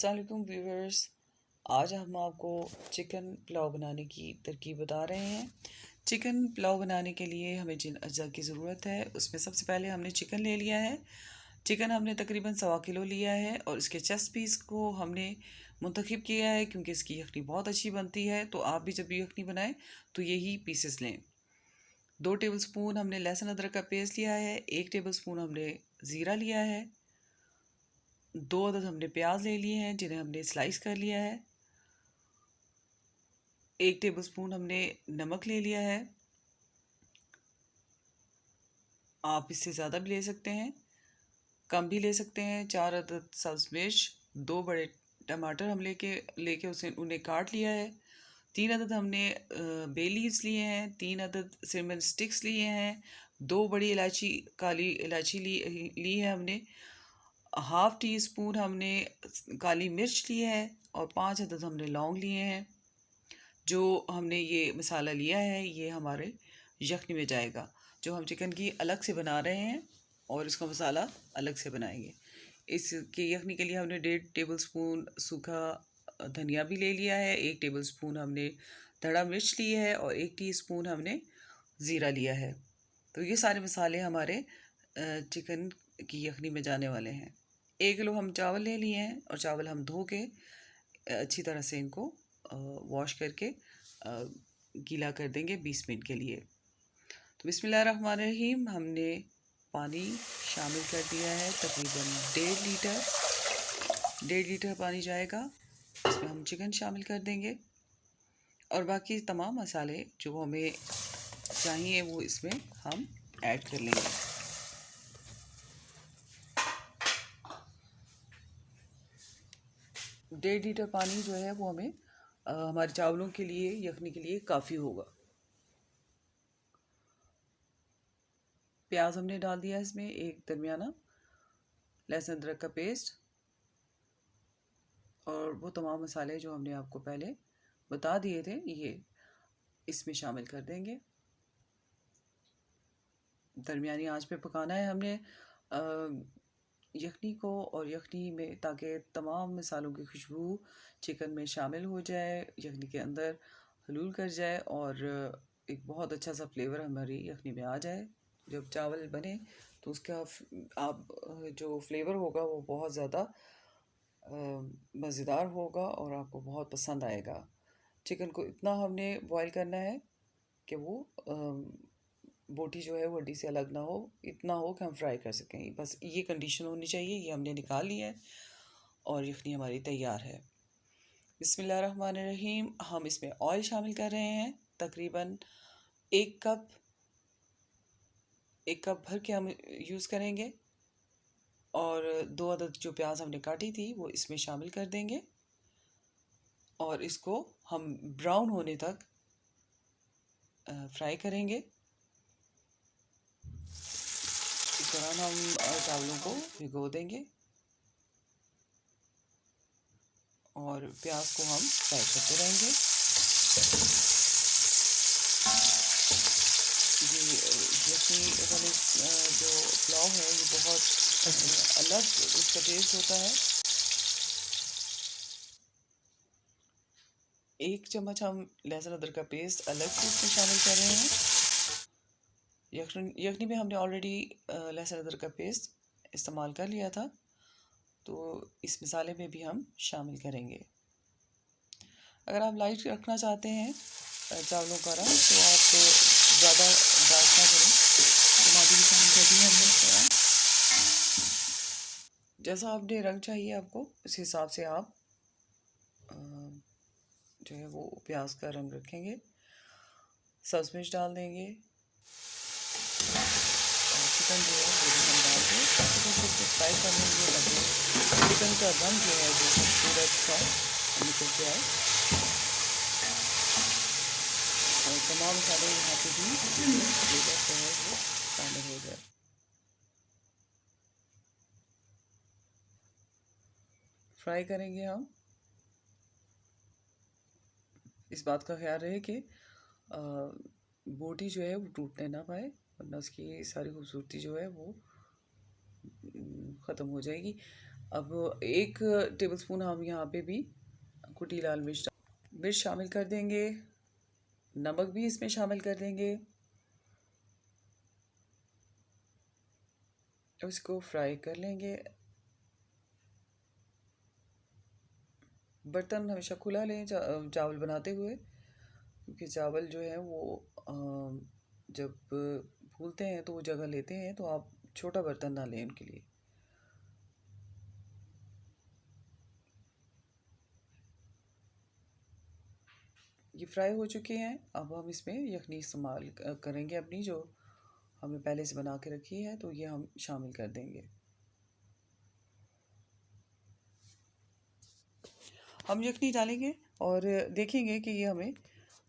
अस्सलाम वालेकुम व्यूवर्स। आज हम आपको चिकन पुलाव बनाने की तरकीब बता रहे हैं। चिकन पुलाव बनाने के लिए हमें जिन अज्जा की ज़रूरत है उसमें सबसे पहले हमने चिकन ले लिया है। चिकन हमने तकरीबन 1.25 किलो लिया है और इसके चेस्ट पीस को हमने मुंतखब किया है क्योंकि इसकी यखनी बहुत अच्छी बनती है। तो आप भी जब भी यखनी बनाएं तो यही पीसेस लें। 2 टेबलस्पून हमने लहसुन अदरक का पेस्ट लिया है। 1 टेबलस्पून हमने ज़ीरा लिया है। 2 अदद हमने प्याज ले लिए हैं जिन्हें हमने स्लाइस कर लिया है। 1 टेबलस्पून हमने नमक ले लिया है। आप इससे ज़्यादा भी ले सकते हैं, कम भी ले सकते हैं। 4 अदद सब्ज़ मिर्च, 2 बड़े टमाटर हम लेके उन्हें काट लिया है। 3 अदद हमने बे लीव्स लिए हैं। 3 अदद सिनेमन स्टिक्स लिए हैं। 2 बड़ी इलायची, काली इलायची ली है हमने। हाफ़ टी स्पून हमने काली मिर्च ली है और 5 अदद हमने लौंग लिए हैं। जो हमने ये मसाला लिया है ये हमारे यखनी में जाएगा, जो हम चिकन की अलग से बना रहे हैं और इसका मसाला अलग से बनाएंगे। इसकी यखनी के लिए हमने 1.5 टेबलस्पून सूखा धनिया भी ले लिया है। 1 टेबलस्पून हमने धड़ा मिर्च ली है और 1 टीस्पून हमने ज़ीरा लिया है। तो ये सारे मसाले हमारे चिकन की यखनी में जाने वाले हैं। 1 किलो हम चावल ले लिए हैं और चावल हम धो के अच्छी तरह से इनको वॉश करके गीला कर देंगे 20 मिनट के लिए। तो बिस्मिल्लाहिर्रहमानिर्रहीम हमने पानी शामिल कर दिया है, तकरीबन 1.5 लीटर पानी जाएगा। इसमें हम चिकन शामिल कर देंगे और बाकी तमाम मसाले जो हमें चाहिए वो इसमें हम ऐड कर लेंगे। डेढ़ लीटर पानी जो है वो हमें हमारे चावलों के लिए, यखनी के लिए काफ़ी होगा। प्याज हमने डाल दिया इसमें, एक दरमियाना लहसुन अदरक का पेस्ट और वो तमाम मसाले जो हमने आपको पहले बता दिए थे ये इसमें शामिल कर देंगे। दरमियानी आंच पे पकाना है हमने यखनी को, और यखनी में ताकि तमाम मसालों की खुशबू चिकन में शामिल हो जाए, यखनी के अंदर हलूल कर जाए और एक बहुत अच्छा सा फ्लेवर हमारी यखनी में आ जाए। जब चावल बने तो उसका आप जो फ्लेवर होगा वो बहुत ज़्यादा मज़ेदार होगा और आपको बहुत पसंद आएगा। चिकन को इतना हमने बॉईल करना है कि वो बोटी जो है वो हड्डी से अलग ना हो, इतना हो कि हम फ्राई कर सकें। बस ये कंडीशन होनी चाहिए। ये हमने निकाल लिया है और यखनी हमारी तैयार है। बिस्मिल्लाहिर्रहमानिर्रहीम हम इसमें ऑयल शामिल कर रहे हैं, तकरीबन 1 कप भर के हम यूज़ करेंगे और 2 अदद जो प्याज हमने काटी थी वो इसमें शामिल कर देंगे और इसको हम ब्राउन होने तक फ्राई करेंगे। इस दौरान हम चावलों को भिगो देंगे और प्याज को हम फ्राई करते रहेंगे। ये यखनी वाले जो पुलाव है ये बहुत अलग इसका टेस्ट होता है। 1 चम्मच हम लहसुन अदरक का पेस्ट अलग से इसमें शामिल कर रहे हैं। यखनी में हमने ऑलरेडी लहसुन अदरक का पेस्ट इस्तेमाल कर लिया था, तो इस मसाले में भी हम शामिल करेंगे। अगर आप लाइट रखना चाहते हैं चावलों का रंग तो आप ज़्यादा डार्क ना करें। टमाटर भी शामिल कर दिए हमने इस तरह। जैसा आपने रंग चाहिए आपको उस हिसाब से आप जो है वो प्याज का रंग रखेंगे। सब्ज़ मिर्च डाल देंगे और चिकन जो है वो भी हम डाल के चिकन को फ्राई करने के लिए लगे। चिकन का रंग जो है वो खूबसूरत सा निकल के आए और तमाम मसाले यहाँ पे भी जो है वो शामिल हो जाए। फ्राई करेंगे हम। इस बात का ख्याल रहे कि बोटी जो है वो टूटने ना पाए, वरना उसकी सारी खूबसूरती जो है वो ख़त्म हो जाएगी। अब 1 टेबलस्पून हम यहाँ पे भी कुटी लाल मिर्च शामिल कर देंगे। नमक भी इसमें शामिल कर देंगे। इसको फ्राई कर लेंगे। बर्तन हमेशा खुला लें चावल बनाते हुए, क्योंकि चावल जो है वो जब फूलते हैं तो वो जगह लेते हैं, तो आप छोटा बर्तन ना लें उनके लिए। ये फ्राई हो चुके हैं। अब हम इसमें यखनी इस्तेमाल करेंगे अपनी, जो हमने पहले से बना के रखी है, तो ये हम शामिल कर देंगे। हम यखनी डालेंगे और देखेंगे कि ये हमें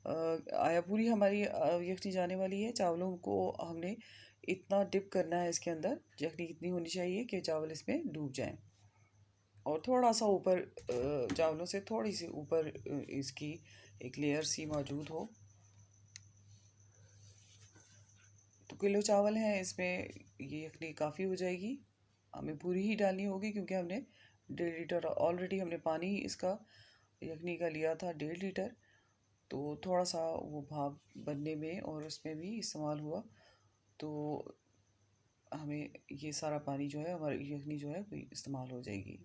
आया पूरी हमारी यखनी जाने वाली है। चावलों को हमने इतना डिप करना है इसके अंदर, यखनी इतनी होनी चाहिए कि चावल इसमें डूब जाएं, और थोड़ा सा ऊपर चावलों से थोड़ी सी ऊपर इसकी एक लेयर सी मौजूद हो। तो किलो चावल हैं, इसमें ये यखनी काफ़ी हो जाएगी। हमें पूरी ही डालनी होगी, क्योंकि हमने 1.5 लीटर ऑलरेडी हमने पानी इसका यखनी का लिया था, 1.5 लीटर। तो थोड़ा सा वो भाप बनने में और उसमें भी इस्तेमाल हुआ, तो हमें ये सारा पानी जो है, हमारी यखनी जो है वो इस्तेमाल हो जाएगी।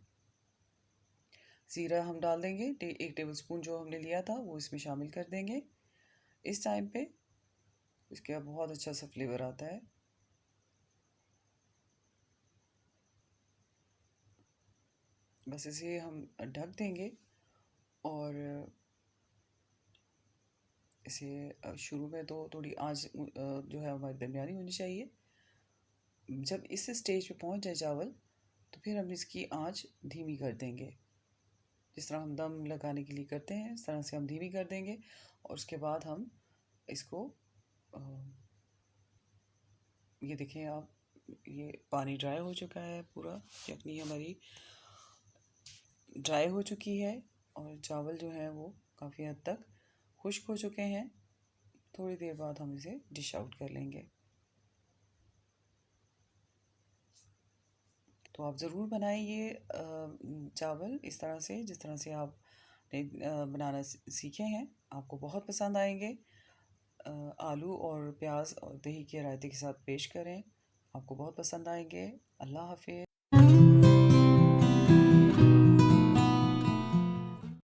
ज़ीरा हम डाल देंगे, 1 टेबलस्पून जो हमने लिया था वो इसमें शामिल कर देंगे इस टाइम पे। इसके बहुत अच्छा सा फ्लेवर आता है। बस इसे हम ढक देंगे और इसे शुरू में तो थोड़ी आंच जो है हमारी दरमियानी होनी चाहिए। जब इस स्टेज पे पहुंच जाए चावल, तो फिर हम इसकी आंच धीमी कर देंगे। जिस तरह हम दम लगाने के लिए करते हैं, इस तरह से हम धीमी कर देंगे। और उसके बाद हम इसको ये देखें आप, ये पानी ड्राई हो चुका है पूरा, यखनी हमारी ड्राई हो चुकी है और चावल जो है वो काफ़ी हद तक खुश्क हो चुके हैं। थोड़ी देर बाद हम इसे डिश आउट कर लेंगे। तो आप ज़रूर बनाएं ये चावल इस तरह से, जिस तरह से आपने बनाना सीखे हैं। आपको बहुत पसंद आएंगे। आलू और प्याज और दही के रायते के साथ पेश करें, आपको बहुत पसंद आएंगे। अल्लाह हाफिज़।